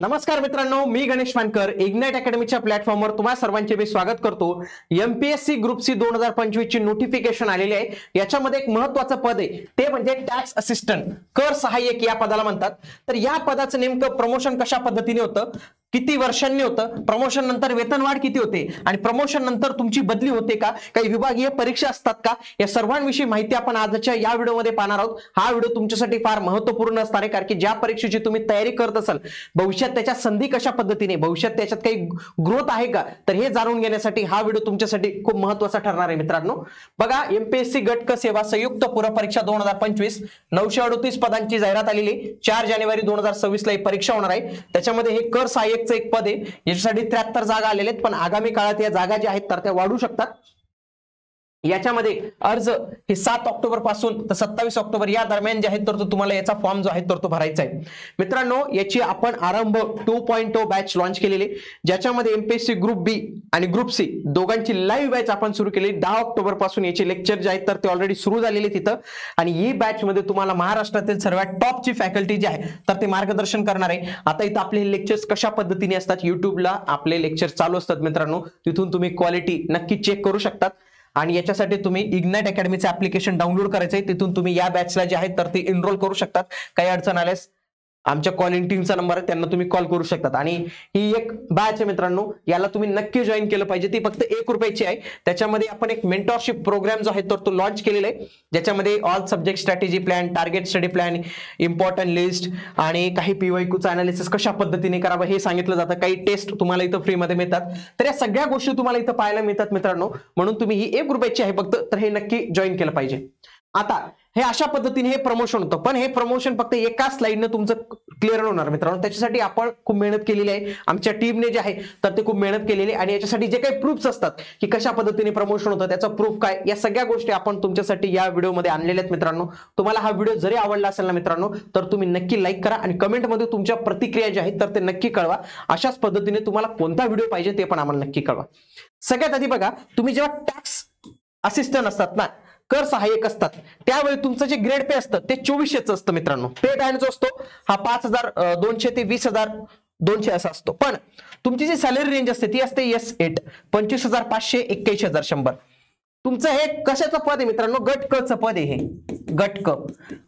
नमस्कार मित्रांनो, मी गणेश मानकर इग्नाइट अकॅडमीच्या प्लॅटफॉर्मवर तुम्हा सर्वांचे मी स्वागत करतो। एमपीएससी ग्रुप सी 2025 ची नोटिफिकेशन आलेली आहे। याच्यामध्ये एक महत्त्वाचं पद आहे, ते म्हणजे टॅक्स असिस्टंट, कर सहाय्यक या पदाला म्हणतात। तर या पदाचं नेमकं प्रमोशन कशा पद्धतीने होतं, किती वर्षांनी होतं, प्रमोशन नंतर वेतनवाढ किती होते आणि प्रमोशन नंतर तुमची बदली होते का, काही विभागीय परीक्षा असतात का, या सर्वांविषयी माहिती आपण आजच्या या व्हिडिओमध्ये पाहणार आहोत। हा व्हिडिओ तुमच्यासाठी फार महत्त्वपूर्ण असणार आहे, कारण की ज्या परीक्षेची तुम्ही तयारी करत असाल, भविष्यात त्याच्या संधी कशा पद्धतीने, भविष्यात त्याच्यात काही ग्रोथ आहे का, तर हे जाणून घेण्यासाठी हा व्हिडिओ तुमच्यासाठी खूप महत्त्वाचा ठरणार आहे। मित्रांनो बघा, एमपीएससी गट क सेवा संयुक्त पूरक परीक्षा 2025 938 पदांची जाहिरात आलेली, 4 जानेवारी 2026 ला ही परीक्षा होणार आहे। त्याच्यामध्ये हे कर सहाय्यक एक पद आहे, याच्यासाठी 73 जागा आलेले आहेत, पण आगामी काळात या जागा ज्या आहेत तर त्या वाढू शकतात। याच्यामध्ये अर्ज हे 7 ऑक्टोबर पासून तर 27 ऑक्टोबर या दरम्यान जे आहेत तर तुम्हाला याचा फॉर्म जो आहे तर तो भरायचा आहे। मित्रांनो याची आपण आरंभ 2.0 बॅच लॉन्च केलेली, ज्याच्यामध्ये एमपीएससी ग्रुप बी आणि ग्रुप सी दोघांची लाईव्ह बॅच आपण सुरू केली। 10 ऑक्टोबर पासून याचे लेक्चर जे आहेत तर ते ऑलरेडी सुरू झालेले तिथं, आणि ही बॅच मध्ये तुम्हाला महाराष्ट्रातील सर्वात टॉपची फॅकल्टी जी आहे तर ते मार्गदर्शन करणार आहे। आता इथं आपले लेक्चर्स कशा पद्धतीने असतात, युट्यूबला आपले लेक्चर चालू असतात मित्रांनो, तिथून तुम्ही क्वालिटी नक्की चेक करू शकतात। आणि याच्यासाठी तुम्ही इग्नाइट अकॅडमीचे ऍप्लिकेशन डाउनलोड करायचं आहे, तिथून तुम्ही या बॅचला जे आहेत तर ते एनरोल करू शकतात। काही अडचण आल्यास आमच्या कॉलिंग टीमचा नंबर आहे, त्यांना तुम्ही कॉल करू शकतात। आणि ही एक बॅच आहे मित्रांनो, याला तुम्ही नक्की जॉईन केलं पाहिजे, ती फक्त 1 रुपयाची आहे। त्याच्यामध्ये आपण एक मेंटरशिप प्रोग्राम जो आहे तर तो लॉन्च केलेला आहे, ज्याच्यामध्ये all subject strategy plan, target study plan, important list आणि काही पीवायक्यूचं अनालिसिस कशा पद्धतीने करावं हे सांगितलं जातं। काही टेस्ट तुम्हाला इथं फ्रीमध्ये मिळतात, तर या सगळ्या गोष्टी तुम्हाला इथं पाहायला मिळतात मित्रांनो, म्हणून तुम्ही ही 1 रुपयाची आहे फक्त, तर हे नक्की जॉईन केलं पाहिजे। आता हे अशा पद्धतीने हे प्रमोशन होतं, पण हे प्रमोशन फक्त एका स्लाइडनं तुमचं क्लिअर होणार मित्रांनो। त्याच्यासाठी आपण खूप मेहनत केलेली आहे, आमच्या टीमने जे आहे तर ते खूप मेहनत केलेली, आणि याच्यासाठी जे काही प्रूफ्स असतात की कशा पद्धतीने प्रमोशन होतं, त्याचा प्रूफ काय, या सगळ्या गोष्टी आपण तुमच्यासाठी या व्हिडिओमध्ये आणलेल्या आहेत मित्रांनो। तुम्हाला हा व्हिडिओ जरी आवडला असेल ना मित्रांनो, तर तुम्ही नक्की लाईक करा आणि कमेंटमध्ये तुमच्या प्रतिक्रिया ज्या आहेत तर ते नक्की कळवा। अशाच पद्धतीने तुम्हाला कोणता व्हिडिओ पाहिजे ते पण आम्हाला नक्की कळवा। सगळ्यात आधी बघा, तुम्ही जेव्हा टॅक्स असिस्टंट असतात ना, कर सहाय्यक असतात, त्यावेळी तुमचं जे ग्रेड पे असतं ते 2400च असतं मित्रांनो। पे बँड जो असतो हा 5200 ते 20200 असा असतो, पण तुमची जी सॅलरी रेंज असते ती असते S8 25500 21100। तुमचं हे कशाचं पद आहे मित्रांनो, गट क चं पद आहे हे, गट क।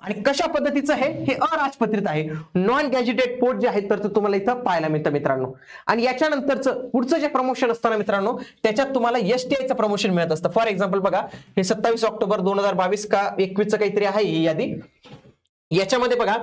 आणि कशा पद्धतीचं हे अराजपत्रित आहे, नॉन गॅजेटेड पोस्ट जे आहे तर ते तुम्हाला इथं पाहायला मिळतं मित्रांनो। आणि याच्यानंतरचं पुढचं जे प्रमोशन असतं ना मित्रांनो, त्याच्यात तुम्हाला STIचं प्रमोशन मिळत असतं। फॉर एक्झाम्पल बघा, हे 27 ऑक्टोबर 2022 का 21 काहीतरी आहे ही यादी। याच्यामध्ये बघा,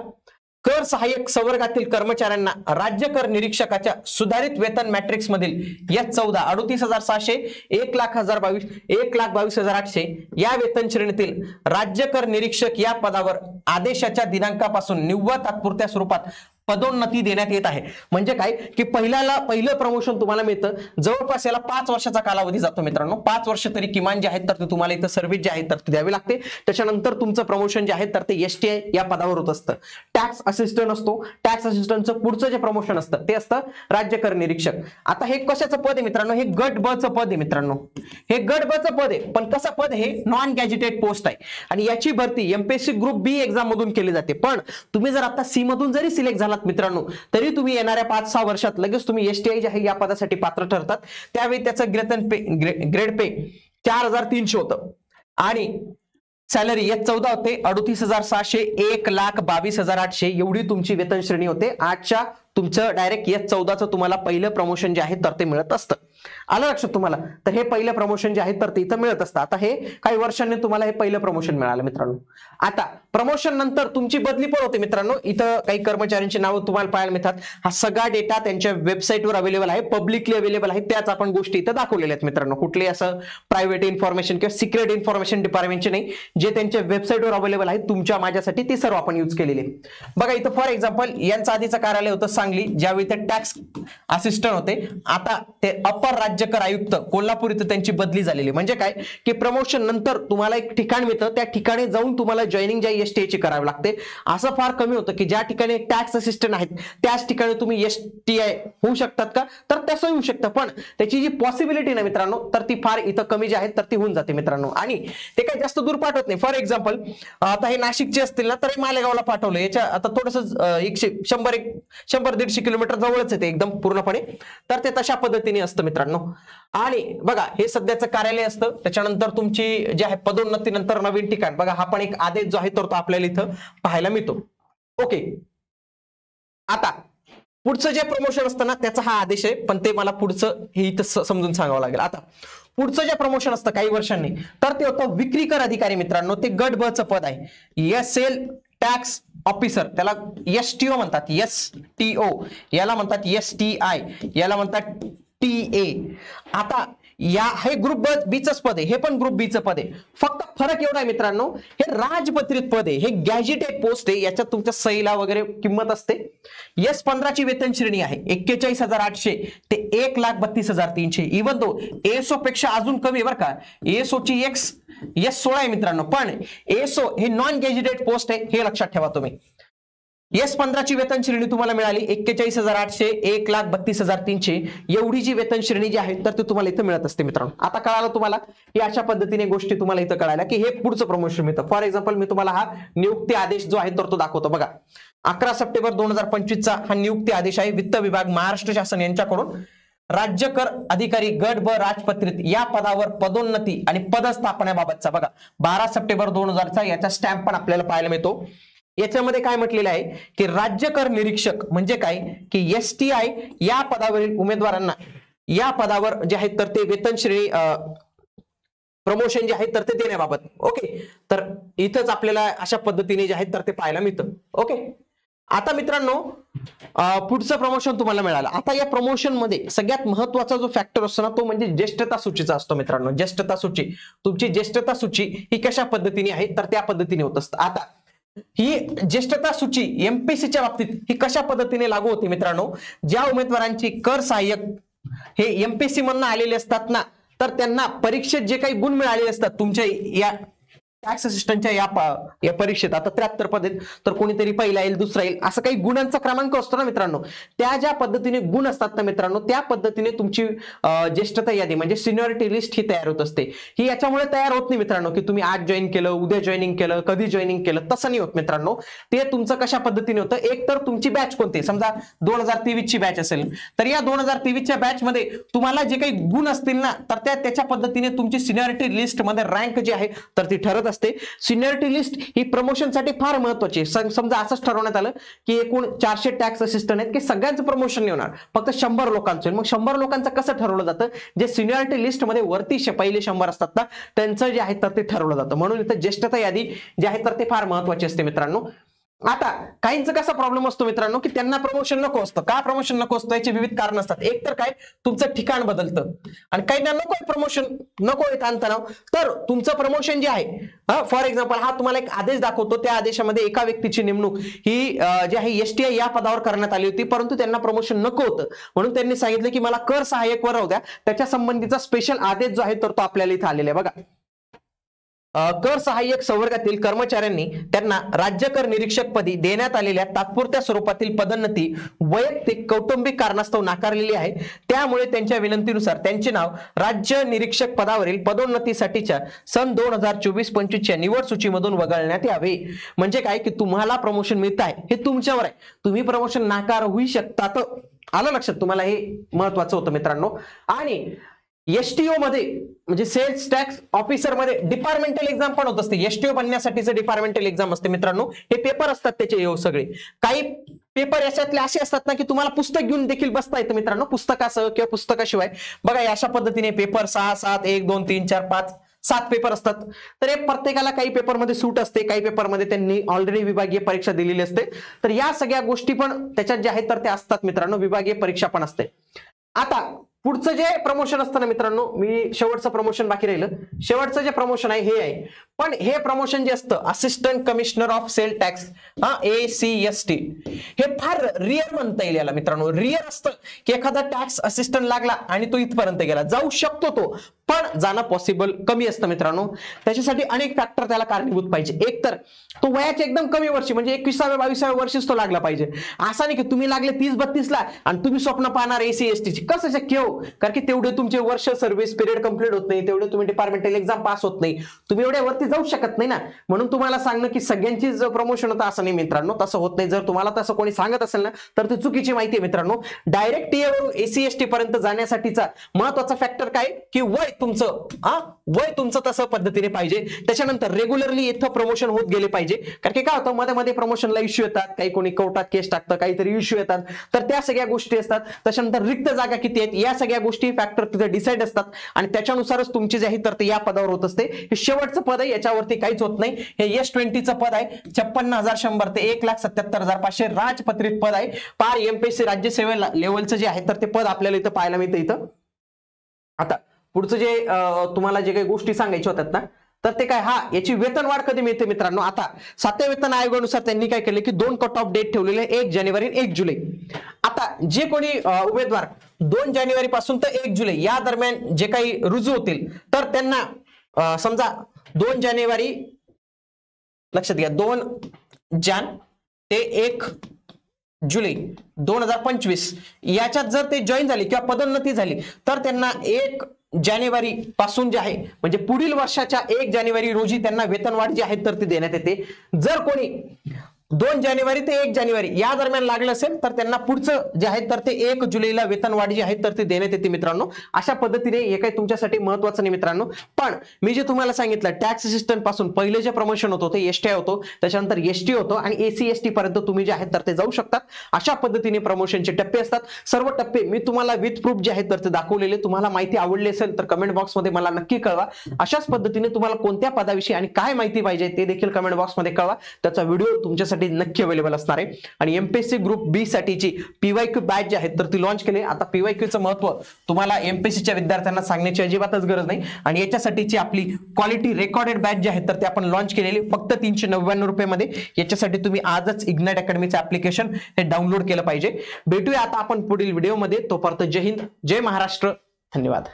कर सहाय्यक संवर्गातील कर्मचाऱ्यांना राज्य कर निरीक्षकाच्या सुधारित वेतन मॅट्रिक्स मधील S14 38600 1,00,022 1,22,800 या वेतन श्रेणीतील राज्य कर निरीक्षक या पदावर आदेशाच्या दिनांकापासून निव्वळ तात्पुरत्या स्वरूपात पदोन्नती देण्यात येत आहे। म्हणजे काय की पहिलं प्रमोशन तुम्हाला मिळतं, जवळपास याला 5 वर्षाचा कालावधी जातो मित्रांनो। 5 वर्ष तरी किमान जे आहेत तर ते तुम्हाला इथं सर्व्हिस जे आहे तर ते द्यावी लागते। त्याच्यानंतर तुमचं प्रमोशन जे आहे तर ते STI या पदावर होत असतं। टॅक्स असिस्टंट असतो, टॅक्स असिस्टंटचं पुढचं जे प्रमोशन असतं ते असतं राज्य कर निरीक्षक। आता हे कशाचं पद आहे मित्रांनो, हे गट ब चं पद आहे मित्रांनो, हे गट ब चं पद आहे, पण कसं पद हे नॉन गॅजेटेड पोस्ट आहे, आणि याची भरती एमपीएससी ग्रुप बी एक्झाम मधून केली जाते। पण तुम्ही जर आता सी मधून जरी सिलेक्ट झालात मित्रांनो, तरी तुम्ही येणाऱ्या 5-6 वर्षात लगेच तुम्ही STI जे आहे या पदासाठी पात्र ठरतात। त्यावेळी त्याचं ग्रेड पे 4300 होतं, आणि सॅलरी S14 होते 38600 1,22,800 एवढी तुमची वेतन श्रेणी होते। आजच्या तुमचं डायरेक्ट S14चं तुम्हाला पहिलं प्रमोशन जे आहे तर ते मिळत असतं। आलं लक्षात तुम्हाला, तर हे पहिलं प्रमोशन जे आहे तर ते इथं मिळत असतं। आता हे काही वर्षांनी तुम्हाला हे पहिलं प्रमोशन मिळालं मित्रांनो। आता प्रमोशन नंतर तुमची बदली पण होते मित्रांनो। इथं काही कर्मचाऱ्यांची नावं तुम्हाला पाहायला मिळतात, हा सगळा डेटा त्यांच्या वेबसाईटवर अवेलेबल आहे, पब्लिकली अवेलेबल आहे, त्याच आपण गोष्टी इथं दाखवलेल्या आहेत मित्रांनो। कुठले असं प्रायव्हेट इन्फॉर्मेशन किंवा सिक्रेट इन्फॉर्मेशन डिपार्टमेंटचे नाही, जे त्यांच्या वेबसाईटवर अवेलेबल आहे तुमच्या माझ्यासाठी ते सर्व आपण यूज केलेले। बघा इथं फॉर एक्झाम्पल यांचं आधीचं कार्यालय होतं सांगली, ज्यावेळी ते टॅक्स असिस्टंट होते, आता ते अपर राज्य कर आयुक्त कोल्हापूर इथं त्यांची बदली झालेली। म्हणजे काय की प्रमोशन नंतर तुम्हाला एक ठिकाण मिळतं, त्या ठिकाणी जाऊन तुम्हाला जॉईनिंग ज्या STI ची करावी लागते। असं फार कमी होतं की ज्या ठिकाणी टॅक्स असिस्टंट आहेत त्याच ठिकाणी तुम्ही STI होऊ शकतात का, तर तसं होऊ शकतं, पण त्याची जी पॉसिबिलिटी ना मित्रांनो तर ती फार इथं कमी जी आहे तर ती होऊन जाते मित्रांनो, आणि ते काही जास्त दूर पाठवत नाही। फॉर एक्झाम्पल आता हे नाशिकचे असतील ना, तर मालेगावला पाठवलं, याच्या आता थोडंसं 100 100 150 किलोमीटर जवळच आहे ते एकदम पूर्णपणे, तर ते तशा पद्धतीने असतं मित्रांनो. आणि बघा हे सध्याचं कार्यालय असतं, त्याच्यानंतर तुमची जे आहे पदोन्नतीनंतर नवीन ठिकाण, बघा हा पण एक आदेश जो आहे तर तो आपल्याला इथं पाहायला मिळतो. ओके, आता पुढचं जे प्रमोशन असतं ना त्याचा हा आदेश आहे, पण ते मला पुढचं हे इथं समजून सांगावं लागेल. आता पुढचं जे प्रमोशन असतं काही वर्षांनी, तर ते होतं विक्री कर अधिकारी मित्रांनो. ते गट ब चं पद आहे, सेल टॅक्स ऑफिसर, त्याला STO म्हणतात, STO याला म्हणतात, STI याला म्हणतात, TA. आता या हे ग्रुप बी च पद आहे, हे पण ग्रुप बी च पद आहे. फक्त फरक एवढा आहे मित्रांनो, हे राजपत्रित पद आहे, हे गॅजेटेड पोस्ट आहे, याच्यात तुमच्या सहीला वगैरे किंमत असते. S15 ची वेतन श्रेणी आहे 41,800 ते 1,32,300. इव्हन तो ASO पेक्षा अजून कमी बरं का, ASO ची S16 आहे मित्रांनो, पण ASO हे नॉन गॅजेटेड पोस्ट आहे, हे लक्षात ठेवा तुम्ही. S15 ची वेतन श्रेणी तुम्हाला मिळाली 41,800 1,32,300 एवढी जी वेतन श्रेणी जी आहे तर ती तुम्हाला इथं मिळत असते मित्रांनो. आता कळालं तुम्हाला की अशा पद्धतीने गोष्टी तुम्हाला इथं कळायला की हे पुढचं प्रमोशन मिळतं. फॉर एक्झाम्पल मी तुम्हाला हा नियुक्ती आदेश जो आहे तर तो दाखवतो. बघा 11 सप्टेंबर 2025 चा हा नियुक्ती आदेश आहे. वित्त विभाग महाराष्ट्र शासन यांच्याकडून राज्य कर अधिकारी गट ब राजपत्रित या पदावर पदोन्नती आणि पदस्थापनेबाबतचा बघा 12 सप्टेंबर 2000 चा याचा स्टॅम्प पण आपल्याला पाहायला मिळतो. याच्यामध्ये काय म्हटलेलं आहे की राज्य कर निरीक्षक म्हणजे काय की STI या पदावरील उमेदवारांना या पदावर जे आहे तर ते वेतन श्रेणी प्रमोशन जे आहे तर ते देण्याबाबत. ओके, तर इथंच आपल्याला अशा पद्धतीने जे आहे तर ते पाहायला मिळतं. ओके, आता मित्रांनो पुढचं प्रमोशन तुम्हाला मिळालं. आता या प्रमोशन मध्ये सगळ्यात महत्वाचा जो फॅक्टर असतो ना तो म्हणजे ज्येष्ठता सूचीचा असतो मित्रांनो. ज्येष्ठता सूची, तुमची ज्येष्ठता सूची ही कशा पद्धतीने आहे तर त्या पद्धतीने होत असतं. आता ही ज्येष्ठता सूची MPSCच्या बाबतीत ही कशा पद्धतीने लागू होते मित्रांनो, ज्या उमेदवारांची कर सहाय्यक हे MPSC मधून आलेले असतात ना, तर त्यांना परीक्षेत जे काही गुण मिळालेले असतात तुमच्या या टॅक्स असिस्टंटच्या या परीक्षेत, आता 73 पद आहेत तर कोणीतरी पहिला येईल दुसरा येईल असं काही गुणांचा क्रमांक असतो ना मित्रांनो, त्या ज्या पद्धतीने गुण असतात ना मित्रांनो त्या पद्धतीने तुमची ज्येष्ठता यादी म्हणजे सिनियरिटी लिस्ट ही तयार होत असते. ही याच्यामुळे तयार होत नाही मित्रांनो की तुम्ही आज जॉईन केलं, उद्या जॉईनिंग केलं, कधी जॉईनिंग केलं, तसं नाही होत मित्रांनो. ते तुमचं कशा पद्धतीने होतं, एक तर तुमची बॅच कोणती, समजा 2023 ची बॅच असेल तर या 2023 च्या बॅच मध्ये तुम्हाला जे काही गुण असतील ना तर त्याच्या पद्धतीने तुमची सिनियरिटी लिस्ट मध्ये रँक जी आहे तर ती ठरत असते. सिनियरिटी लिस्ट ही प्रमोशन साठी फार महत्वाची. समजा असंच ठरवण्यात आलं की एकूण 400 टॅक्स असिस्टंट आहेत की सगळ्यांचं प्रमोशन नाही होणार, फक्त 100 लोकांचं. मग 100 लोकांचं कसं ठरवलं जातं, जे सिनियरिटी लिस्ट मध्ये वरती पहिले 100 असतात ना त्यांचं जे आहे तर ते ठरवलं जातं. म्हणून इथं ज्येष्ठता यादी जे आहे तर ते फार महत्वाची असते मित्रांनो. आता काहींचा कसा प्रॉब्लेम असतो मित्रांनो की त्यांना प्रमोशन नको असतं. का प्रमोशन नको असतं याचे विविध कारण असतात. एक तर काय, तुमचं ठिकाण बदलतं आणि काहींना नको प्रमोशन, नको ताणतणाव, तर तुमचं प्रमोशन जे आहे फॉर एक्झाम्पल हा तुम्हाला एक आदेश दाखवतो, त्या आदेशामध्ये एका व्यक्तीची नेमणूक ही जी आहे STI या पदावर करण्यात आली होती परंतु त्यांना प्रमोशन नको होतं म्हणून त्यांनी सांगितलं की मला कर सहाय्यक वर राहू द्या. त्याच्या संबंधीचा स्पेशल आदेश जो आहे तर तो आपल्याला इथे आलेला आहे. बघा कर सहाय्यक संवर्गातील कर्मचाऱ्यांनी त्यांना राज्य कर निरीक्षक पदी देण्यात आलेल्या तात्पुरत्या स्वरूपातील पदोन्नती वैयक्तिक कौटुंबिक कारणास्तव नाकारलेली आहे. त्यामुळे त्यांच्या विनंतीनुसार त्यांचे नाव राज्य निरीक्षक पदावरील पदोन्नतीसाठीच्या सन 2024-25 च्या निवड सूचीमधून वगळण्यात यावे. म्हणजे काय की तुम्हाला प्रमोशन मिळत आहे हे तुमच्यावर आहे, तुम्ही प्रमोशन नाकार होऊ शकतात. आलं लक्षात तुम्हाला, हे महत्वाचं होतं मित्रांनो. आणि STO मध्ये म्हणजे सेल्स टॅक्स ऑफिसर मध्ये डिपार्टमेंटल एक्झाम पण होत असते. STO बनण्यासाठीचं डिपार्टमेंटल एक्झाम असते मित्रांनो. हे पेपर असतात त्याचे सगळे. काही पेपर याच्यातले असे असतात ना की तुम्हाला पुस्तक घेऊन देखील बसता येतं मित्रांनो, पुस्तकासह किंवा पुस्तकाशिवाय. बघा अशा पद्धतीने पेपर 6, 7, 1, 2, 3, 4, 5, 7 पेपर असतात. तर हे प्रत्येकाला काही पेपरमध्ये सूट असते, काही पेपरमध्ये त्यांनी ऑलरेडी विभागीय परीक्षा दिलेली असते. तर या सगळ्या गोष्टी पण त्याच्यात ज्या आहेत तर त्या असतात मित्रांनो, विभागीय परीक्षा पण असते. आता पुढचं जे प्रमोशन असतं ना मित्रांनो, मी शेवटचं प्रमोशन बाकी राहिलं, शेवटचं जे प्रमोशन आहे हे आहे. पण हे प्रमोशन जे असतं assistant commissioner of sale tax ACST हे फार रिअर म्हणता येईल याला मित्रांनो. रिअर असतं की एखादा टॅक्स असिस्टंट लागला आणि तो इथपर्यंत गेला, जाऊ शकतो तो, पण जाणं पॉसिबल कमी असतं मित्रांनो. त्याच्यासाठी अनेक फॅक्टर त्याला कारणीभूत पाहिजे. एक तर तो वयाच्या एकदम कमी वर्षी म्हणजे 21व्या-22व्या वर्षीच तो लागला पाहिजे. असा नाही की तुम्ही लागले 30-32 ला आणि तुम्ही स्वप्न पाहणार ACST ची, कसं शक्य हो, कारण की तेवढे तुमचे वर्ष सर्व्हिस पिरियड कंप्लीट होत नाही, तेवढे तुम्ही डिपार्टमेंटल एक्झाम पास होत नाही, तुम्ही एवढ्या वरती जाऊ शकत नाही ना. म्हणून तुम्हाला सांगणं की सगळ्यांचीच प्रमोशन होतं असं नाही मित्रांनो, तसं होत नाही. जर तुम्हाला तसं कोणी सांगत असेल ना तर ती चुकीची माहिती आहे मित्रांनो. डायरेक्ट टीए वरून एसी एसटी पर्यंत जाण्यासाठीचा महत्वाचा फॅक्टर काय की वय तुमचं तसं पद्धतीने पाहिजे. त्याच्यानंतर रेग्युलरली इथं प्रमोशन होत गेले पाहिजे. कारण की काय होतं मध्ये मध्ये प्रमोशनला इश्यू येतात, काही कोणी कोर्टात केस टाकतं, काहीतरी इश्यू येतात, तर त्या सगळ्या गोष्टी असतात. त्याच्यानंतर रिक्त जागा किती आहेत या सगळ्या गोष्टी फॅक्टर तिथे डिसाइड असतात आणि त्याच्यानुसारच तुमची जे आहे तर ते या पदावर होत असते. हे शेवटचं पद आहे, याच्यावरती काहीच होत नाही. हे S20चं पद आहे 56,100 ते 1,77,500 राजपत्रित पद आहे. पार एमपीएससी राज्यसेवे लेवलचं जे आहे तर ते पद आपल्याला इथं पाहायला मिळतं इथं. आता पुढचं जे तुम्हाला जे काही गोष्टी सांगायच्या होत्यात ना तर ते काय, याची वेतनवाढ कधी मिळते मित्रांनो. आता 7व्या वेतन आयोगानुसार त्यांनी काय केलं की 2 कट ऑफ डेट ठेवलेले 1 जानेवारी आणि 1 जुलै. आता जे कोणी उमेदवार 2 जानेवारी पासून तर 1 जुलै या दरम्यान जे काही रुजू होतील तर त्यांना समजा 2 जानेवारी लक्षात घ्या 2 जान ते 1 जुलै 2025 याच्यात जर ते जॉईन झाले किंवा पदोन्नती झाली तर त्यांना 1 जानेवारी पासून जे आहे म्हणजे पुढील वर्षाच्या 1 जानेवारी रोजी त्यांना वेतनवाढ जी आहे तर ती देण्यात येते. जर कोणी 2 जानेवारी ते 1 जानेवारी या दरम्यान लागलं असेल तर त्यांना पुढचं जे आहे तर ते 1 जुलैला वेतनवाढ जी आहे तर ती देण्यात येते मित्रांनो. अशा पद्धतीने हे काही तुमच्यासाठी महत्वाचं नाही मित्रांनो. पण मी जे तुम्हाला सांगितलं टॅक्स असिस्टंट पासून पहिले जे प्रमोशन होतं ते एसटीआय होतो, त्याच्यानंतर एसटी होतो आणि एसी एसटी पर्यंत तुम्ही जे आहेत तर ते जाऊ शकतात. अशा पद्धतीने प्रमोशनचे टप्पे असतात. सर्व टप्पे मी तुम्हाला विथ प्रूफ जे आहेत तर ते दाखवलेले. तुम्हाला माहिती आवडली असेल तर कमेंट बॉक्समध्ये मला नक्की कळवा. अशाच पद्धतीने तुम्हाला कोणत्या पदाविषयी आणि काय माहिती पाहिजे ते देखील कमेंट बॉक्समध्ये कळवा. त्याचा व्हिडिओ तुमच्यासाठी नक्की अवेलेबल असणार आहे. आणि एमपीएससी ग्रुप बी साठीची पीवायक्यू बॅच जी आहे तर ती लॉन्च केली. आता पीवायक्यूचं महत्व तुम्हाला एमपीएससीच्या विद्यार्थ्यांना सांगण्याची अजिबातच गरज नाही. आणि याच्यासाठीची आपली क्वालिटी रेकॉर्डेड बॅच जी आहे तर ते आपण लॉन्च केलेली फक्त 399 रुपयामध्ये. याच्यासाठी तुम्ही आजच इग्नाइट अकॅडमीचं ऍप्लिकेशन हे डाउनलोड केलं पाहिजे. भेटूया आता आपण पुढील व्हिडिओमध्ये. तोपर्यंत जय हिंद, जय महाराष्ट्र, धन्यवाद.